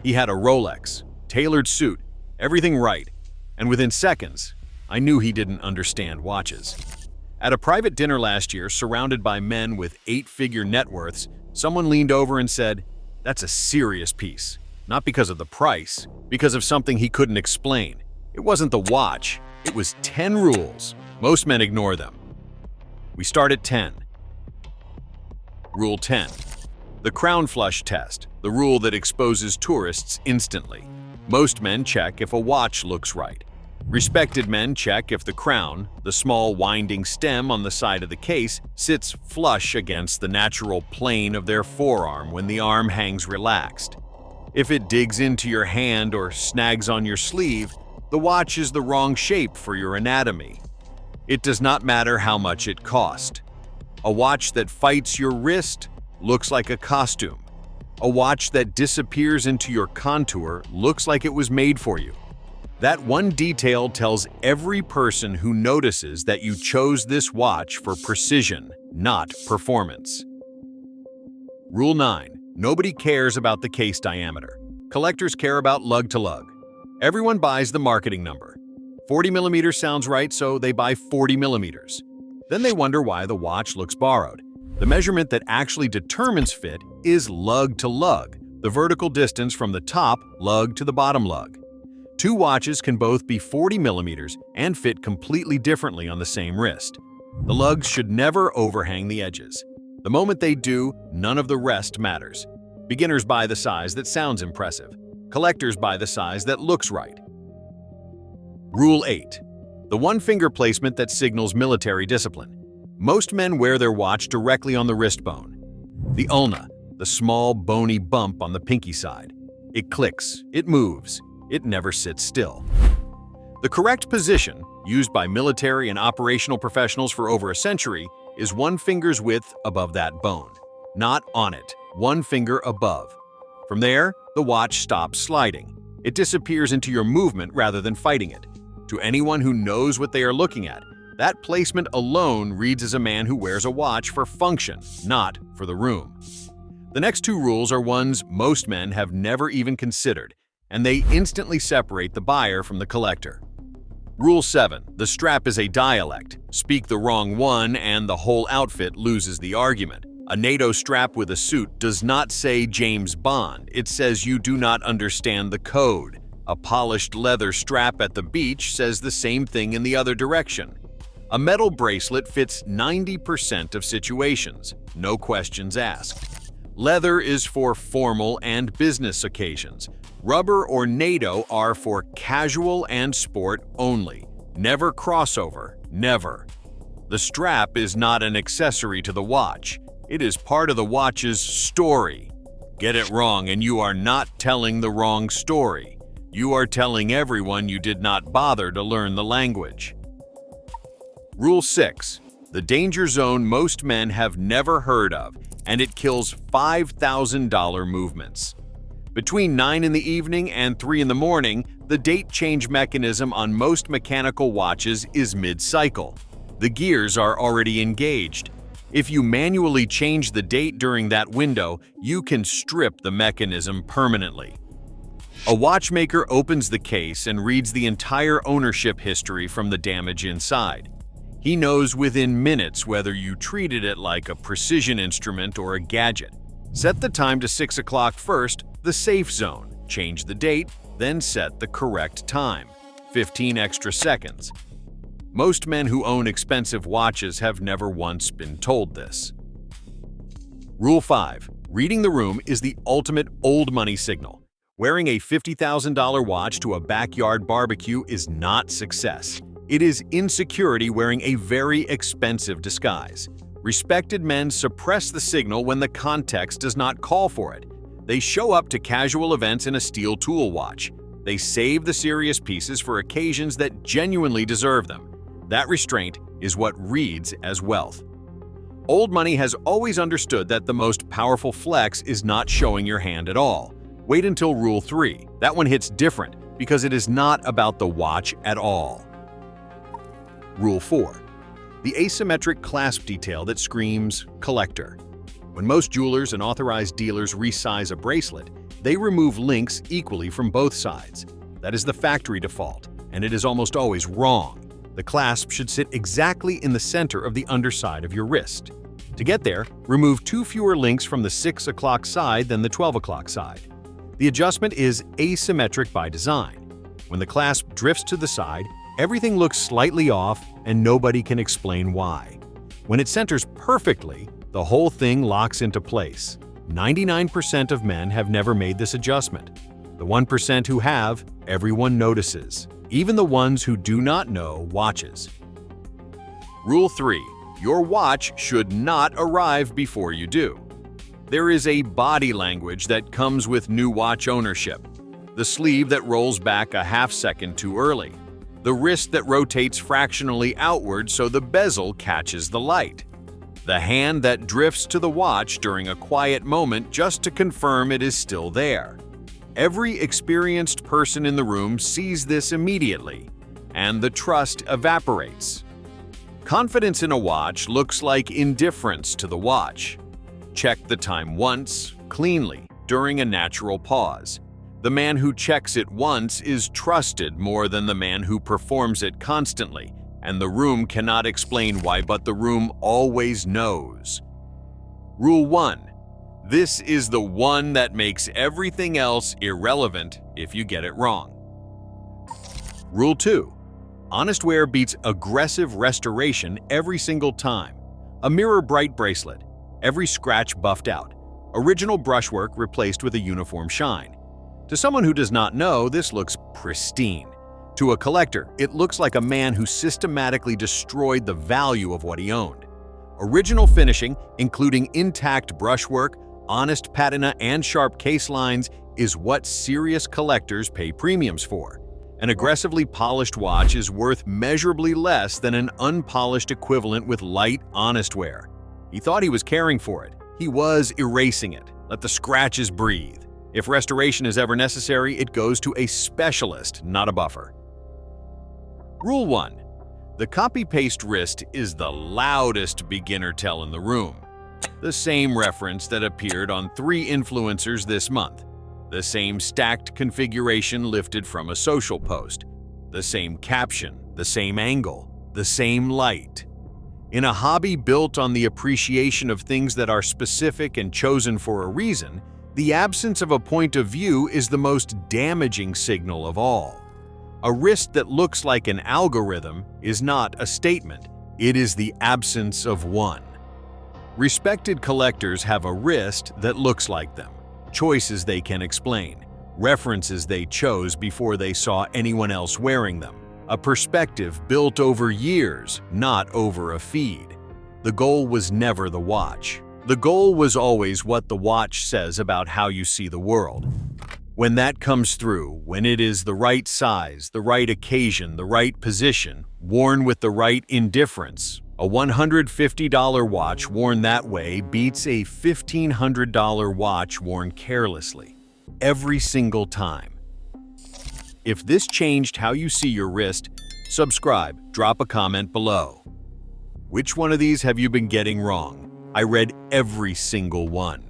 He had a Rolex, tailored suit, everything right, and within seconds, I knew he didn't understand watches. At a private dinner last year, surrounded by men with 8-figure net worths, someone leaned over and said, "That's a serious piece." Not because of the price, because of something he couldn't explain. It wasn't the watch, it was 10 rules. Most men ignore them. We start at 10. Rule 10. The crown flush test, the rule that exposes tourists instantly. Most men check if a watch looks right. Respected men check if the crown, the small winding stem on the side of the case, sits flush against the natural plane of their forearm when the arm hangs relaxed. If it digs into your hand or snags on your sleeve, the watch is the wrong shape for your anatomy. It does not matter how much it cost. A watch that fights your wrist looks like a costume. A watch that disappears into your contour looks like it was made for you. That one detail tells every person who notices that you chose this watch for precision, not performance. Rule 9. Nobody cares about the case diameter. Collectors care about lug to lug. Everyone buys the marketing number. 40 millimeters sounds right, so they buy 40 millimeters. Then they wonder why the watch looks borrowed. The measurement that actually determines fit is lug to lug, the vertical distance from the top lug to the bottom lug. Two watches can both be 40 millimeters and fit completely differently on the same wrist. The lugs should never overhang the edges. The moment they do, none of the rest matters. Beginners buy the size that sounds impressive. Collectors buy the size that looks right. Rule 8. The one-finger placement that signals military discipline. Most men wear their watch directly on the wrist bone. The ulna, the small bony bump on the pinky side. It clicks, it moves, it never sits still. The correct position, used by military and operational professionals for over a century, is one finger's width above that bone. Not on it, one finger above. From there, the watch stops sliding. It disappears into your movement rather than fighting it. To anyone who knows what they are looking at, that placement alone reads as a man who wears a watch for function, not for the room. The next two rules are ones most men have never even considered, and they instantly separate the buyer from the collector. Rule 7. The strap is a dialect. Speak the wrong one and the whole outfit loses the argument. A NATO strap with a suit does not say James Bond, it says you do not understand the code. A polished leather strap at the beach says the same thing in the other direction. A metal bracelet fits 90% of situations, no questions asked. Leather is for formal and business occasions. Rubber or NATO are for casual and sport only. Never crossover, never. The strap is not an accessory to the watch. It is part of the watch's story. Get it wrong and you are not telling the wrong story. You are telling everyone you did not bother to learn the language. Rule 6. The danger zone most men have never heard of, and it kills $5,000 movements. Between 9 in the evening and 3 in the morning, the date change mechanism on most mechanical watches is mid-cycle. The gears are already engaged. If you manually change the date during that window, you can strip the mechanism permanently. A watchmaker opens the case and reads the entire ownership history from the damage inside. He knows within minutes whether you treated it like a precision instrument or a gadget. Set the time to 6 o'clock first, the safe zone. Change the date, then set the correct time. 15 extra seconds. Most men who own expensive watches have never once been told this. Rule 5. Reading the room is the ultimate old money signal. Wearing a $50,000 watch to a backyard barbecue is not success. It is insecurity wearing a very expensive disguise. Respected men suppress the signal when the context does not call for it. They show up to casual events in a steel tool watch. They save the serious pieces for occasions that genuinely deserve them. That restraint is what reads as wealth. Old money has always understood that the most powerful flex is not showing your hand at all. Wait until Rule 3. That one hits different because it is not about the watch at all. Rule 4. The asymmetric clasp detail that screams collector. When most jewelers and authorized dealers resize a bracelet, They remove links equally from both sides. That is the factory default, and it is almost always wrong. The clasp should sit exactly in the center of the underside of your wrist. To get there, remove 2 fewer links from the 6 o'clock side than the 12 o'clock side. The adjustment is asymmetric by design. When the clasp drifts to the side, everything looks slightly off and nobody can explain why. When it centers perfectly, the whole thing locks into place. 99% of men have never made this adjustment. The 1% who have, everyone notices, even the ones who do not know watches. Rule 3. Your watch should not arrive before you do. There is a body language that comes with new watch ownership. The sleeve that rolls back a half second too early. The wrist that rotates fractionally outward so the bezel catches the light. The hand that drifts to the watch during a quiet moment just to confirm it is still there. Every experienced person in the room sees this immediately, and the trust evaporates. Confidence in a watch looks like indifference to the watch. Check the time once, cleanly, during a natural pause. The man who checks it once is trusted more than the man who performs it constantly, and the room cannot explain why, but the room always knows. Rule 1. This is the one that makes everything else irrelevant if you get it wrong. Rule 2. Honest wear beats aggressive restoration every single time. A mirror bright bracelet, every scratch buffed out. Original brushwork replaced with a uniform shine. To someone who does not know, this looks pristine. To a collector, it looks like a man who systematically destroyed the value of what he owned. Original finishing, including intact brushwork, honest patina, and sharp case lines, is what serious collectors pay premiums for. An aggressively polished watch is worth measurably less than an unpolished equivalent with light, honest wear. He thought he was caring for it. He was erasing it. Let the scratches breathe. If restoration is ever necessary, it goes to a specialist, not a buffer. Rule 1. The copy-paste wrist is the loudest beginner tell in the room. The same reference that appeared on 3 influencers this month. The same stacked configuration lifted from a social post. The same caption, the same angle, the same light. In a hobby built on the appreciation of things that are specific and chosen for a reason, the absence of a point of view is the most damaging signal of all. A wrist that looks like an algorithm is not a statement, it is the absence of one. Respected collectors have a wrist that looks like them, choices they can explain, references they chose before they saw anyone else wearing them, a perspective built over years, not over a feed. The goal was never the watch. The goal was always what the watch says about how you see the world. When that comes through, when it is the right size, the right occasion, the right position, worn with the right indifference, a $150 watch worn that way beats a $1,500 watch worn carelessly. Every single time. If this changed how you see your wrist, subscribe, drop a comment below. Which one of these have you been getting wrong? I read every single one.